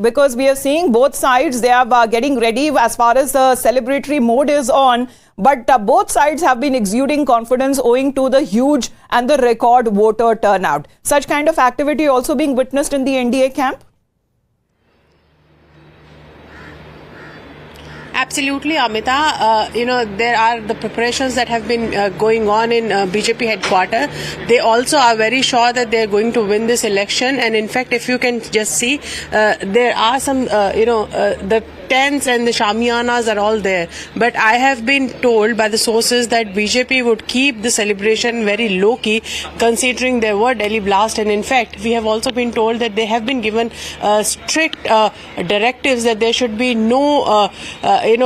because we are seeing both sides, they are getting ready as far as the celebratory mode is on. But both sides have been exuding confidence owing to the huge and the record voter turnout. Such kind of activity also being witnessed in the NDA camp? Absolutely, Amita. There are the preparations that have been going on in BJP headquarters. They also are very sure that they are going to win this election. And in fact, if you can just see, there are some, the tents and the shamiyanas are all there. But I have been told by the sources that BJP would keep the celebration very low-key, considering there were Delhi blast. And in fact, we have also been told that they have been given strict directives that there should be no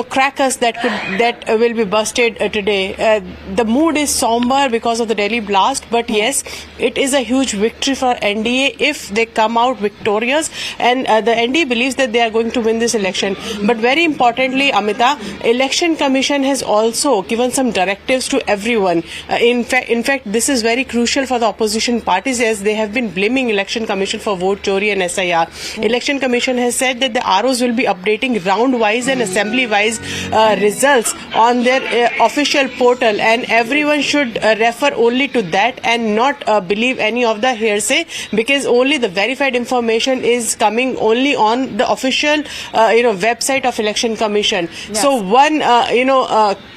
crackers that will be busted today. The mood is somber because of the Delhi blast, but yes, it is a huge victory for NDA if they come out victorious, and the NDA believes that they are going to win this election. But very importantly, Amita, Election Commission has also given some directives to everyone. In fact, this is very crucial for the opposition parties, as they have been blaming Election Commission for vote chori and SIR. Election Commission has said that the ROs will be updating round-wise and assembly-wise results on their official portal, and everyone should refer only to that and not believe any of the hearsay, because only the verified information is coming only on the official website of Election Commission. Yes. So one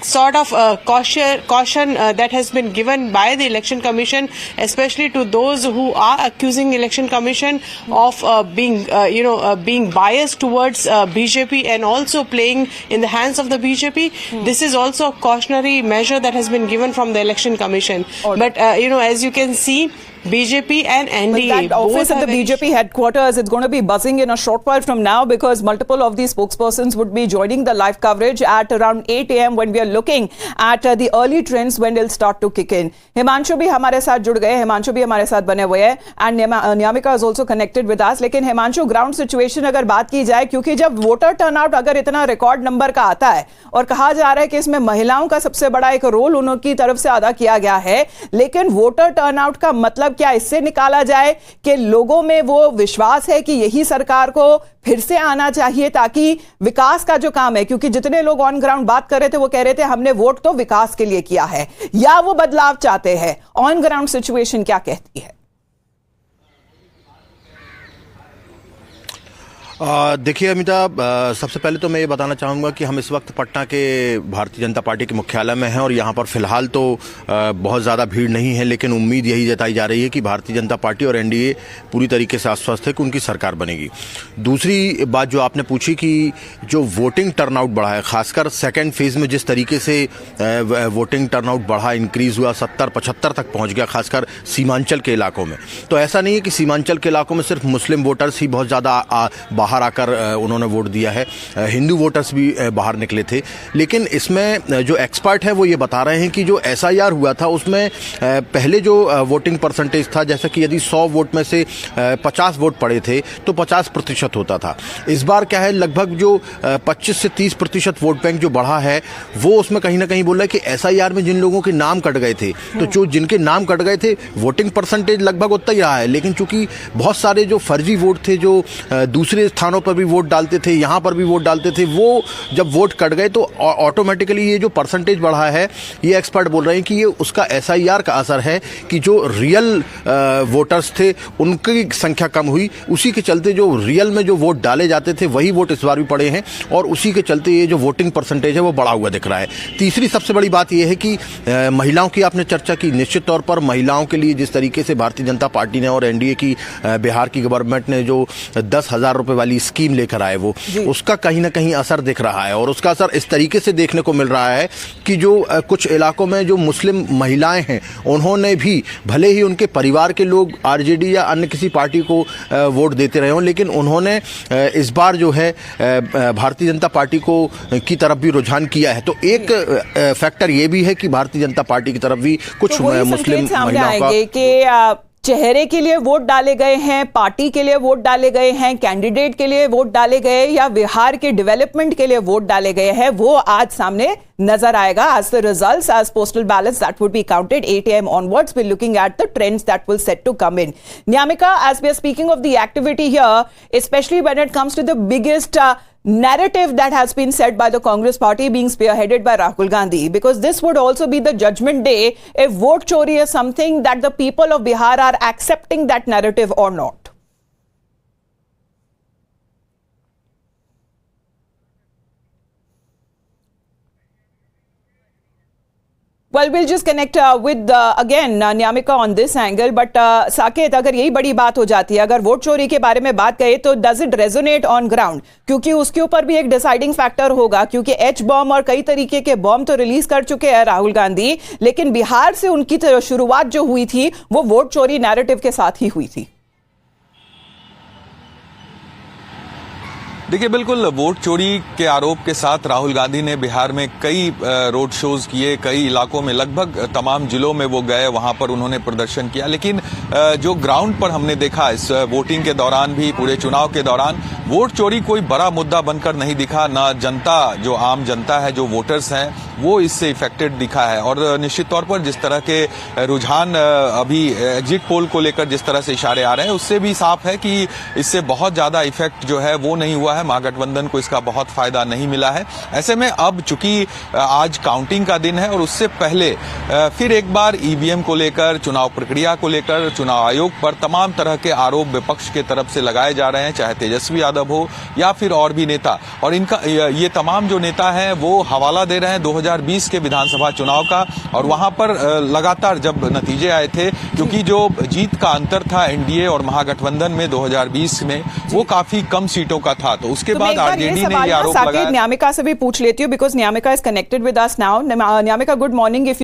sort of caution that has been given by the Election Commission, especially to those who are accusing Election Commission of being biased towards BJP and also playing in the hands of the BJP. This is also a cautionary measure that has been given from the Election Commission. But as you can see, BJP and NDA. But that office at the BJP headquarters, it's going to be buzzing in a short while from now, because multiple of these spokespersons would be joining the live coverage at around 8 a.m. when we are looking at the early trends when they'll start to kick in. Himanshu bhi hamare saath jud gaye, Himanshu bhi hamare saath bane hue hai, and Nyamika is also connected with us. लेकिन Himanshu, ground situation अगर बात की जाए, क्योंकि जब voter turnout अगर इतना record number का आता है और कहा जा रहा है कि इसमें महिलाओं का सबसे बड़ा एक रोल उनकी तरफ से अदा किया गया है, लेकिन वोटर टर्नआउट का मतलब क्या इससे निकाला जाए कि लोगों में वो विश्वास है कि यही सरकार को फिर से आना चाहिए ताकि विकास का जो काम है, क्योंकि जितने लोग ऑन ग्राउंड बात कर रहे थे वो कह रहे थे हमने वोट तो विकास के लिए किया है, या वो बदलाव चाहते हैं? ऑन ग्राउंड सिचुएशन क्या कहती है? देखिए अमिता, सबसे पहले तो मैं ये बताना चाहूँगा कि हम इस वक्त पटना के भारतीय जनता पार्टी के मुख्यालय में हैं और यहाँ पर फिलहाल तो बहुत ज़्यादा भीड़ नहीं है, लेकिन उम्मीद यही जताई जा रही है कि भारतीय जनता पार्टी और एनडीए पूरी तरीके से आश्वस्त है कि उनकी सरकार बनेगी। दूसरी बात जो आपने पूछी कि जो वोटिंग टर्नआउट बढ़ा है, खासकर सेकेंड फेज़ में जिस तरीके से वोटिंग टर्नआउट बढ़ा, इंक्रीज़ हुआ, 70-75 तक पहुँच गया, खासकर सीमांचल के इलाकों में। तो ऐसा नहीं है कि सीमांचल के इलाकों में सिर्फ मुस्लिम वोटर्स ही बहुत ज़्यादा बाहर आकर उन्होंने वोट दिया है, हिंदू वोटर्स भी बाहर निकले थे। लेकिन इसमें जो एक्सपर्ट है वो ये बता रहे हैं कि जो एसआईआर हुआ था उसमें पहले जो वोटिंग परसेंटेज था, जैसा कि यदि 100 वोट में से 50 वोट पड़े थे तो 50% होता था। इस बार क्या है, लगभग जो 25 से 30% वोट बैंक जो बढ़ा है वो उसमें कहीं ना कहीं बोल रहा है कि एसआईआर में जिन लोगों के नाम कट गए थे, तो जो जिनके नाम कट गए थे वोटिंग परसेंटेज लगभग उतना ही रहा है, लेकिन चूंकि बहुत सारे जो फर्जी वोट थे जो दूसरे स्थानों पर भी वोट डालते थे, यहाँ पर भी वोट डालते थे, वो जब वोट कट गए तो ऑटोमेटिकली ये जो परसेंटेज बढ़ा है, ये एक्सपर्ट बोल रहे हैं कि ये उसका एसआईआर का असर है कि जो रियल वोटर्स थे उनकी संख्या कम हुई, उसी के चलते जो रियल में जो वोट डाले जाते थे वही वोट इस बार भी पड़े हैं और उसी के चलते ये जो वोटिंग परसेंटेज है वो बढ़ा हुआ दिख रहा है। तीसरी सबसे बड़ी बात यह है कि महिलाओं की आपने चर्चा की, निश्चित तौर पर महिलाओं के लिए जिस तरीके से भारतीय जनता पार्टी ने और एनडीए की बिहार की गवर्नमेंट ने जो 10,000 रुपए वाली स्कीम लेकर आए, वो उसका कहीं ना कहीं असर दिख रहा है। और उसका असर इस तरीके से देखने को मिल रहा है कि जो कुछ इलाकों में जो मुस्लिम महिलाएं हैं उन्होंने भी, भले ही उनके परिवार के लोग आरजेडी या अन्य किसी पार्टी को वोट देते रहे हों, लेकिन उन्होंने इस बार जो है भारतीय जनता पार्टी को की तरफ भी रुझान किया है। तो एक फैक्टर ये भी है कि भारतीय जनता पार्टी की तरफ भी कुछ मुस्लिम महिलाओं का चेहरे के लिए वोट डाले गए हैं, पार्टी के लिए वोट डाले गए हैं, कैंडिडेट के लिए वोट डाले गए या बिहार के डेवलपमेंट के लिए वोट डाले गए हैं, वो आज सामने नजर आएगा as the results, as postal ballots that would be counted 8 a.m. onwards. We're looking at the trends that will set to come in. Nyamika, as we are speaking of the activity here, especially when it comes to the biggest narrative that has been said by the Congress party being spearheaded by Rahul Gandhi, because this would also be the judgment day if vote chori is something that the people of Bihar are accepting that narrative or not. Well, we'll just connect with again Nyamika on this angle, but Saket, अगर यही बड़ी बात हो जाती है, अगर vote चोरी के बारे में बात करें तो does it resonate on ground, क्योंकि उसके ऊपर भी एक डिसाइडिंग फैक्टर होगा, क्योंकि एच बॉम्ब और कई तरीके के बॉम्ब तो रिलीज कर चुके हैं राहुल गांधी, लेकिन बिहार से उनकी शुरुआत जो हुई थी वो वोट चोरी नैरेटिव के साथ ही हुई थी। देखिए, बिल्कुल वोट चोरी के आरोप के साथ राहुल गांधी ने बिहार में कई रोड शोज किए, कई इलाकों में, लगभग तमाम जिलों में वो गए, वहां पर उन्होंने प्रदर्शन किया। लेकिन जो ग्राउंड पर हमने देखा इस वोटिंग के दौरान भी, पूरे चुनाव के दौरान, वोट चोरी कोई बड़ा मुद्दा बनकर नहीं दिखा। ना जनता, जो आम जनता है, जो वोटर्स हैं, वो इससे इफेक्टेड दिखा है। और निश्चित तौर पर जिस तरह के रुझान अभी एग्जिट पोल को लेकर जिस तरह से इशारे आ रहे हैं, उससे भी साफ है कि इससे बहुत ज्यादा इफेक्ट जो है वो नहीं हुआ है। महागठबंधन को इसका बहुत फायदा नहीं मिला है। ऐसे में अब चूंकि आज काउंटिंग का दिन है और उससे पहले फिर एक बार ईवीएम को लेकर, चुनाव प्रक्रिया को लेकर, चुनाव आयोग पर तमाम तरह के आरोप विपक्ष के तरफ से लगाए जा रहे हैं, चाहे तेजस्वी यादव हो या फिर और भी नेता। और इनका ये तमाम जो नेता हैं वो हवाला दे रहे हैं 2020 के विधानसभा चुनाव का, और वहां पर लगातार जब नतीजे आए थे, क्योंकि जो जीत का अंतर था एनडीए और महागठबंधन में 2020 में, वो काफी कम सीटों का था। तो उसके बाद आरजेडी ने ये आरोप लगाया। न्यामिका से भी पूछ लेती हूँ, because Nyamika is connected with us now. Nyamika, good morning.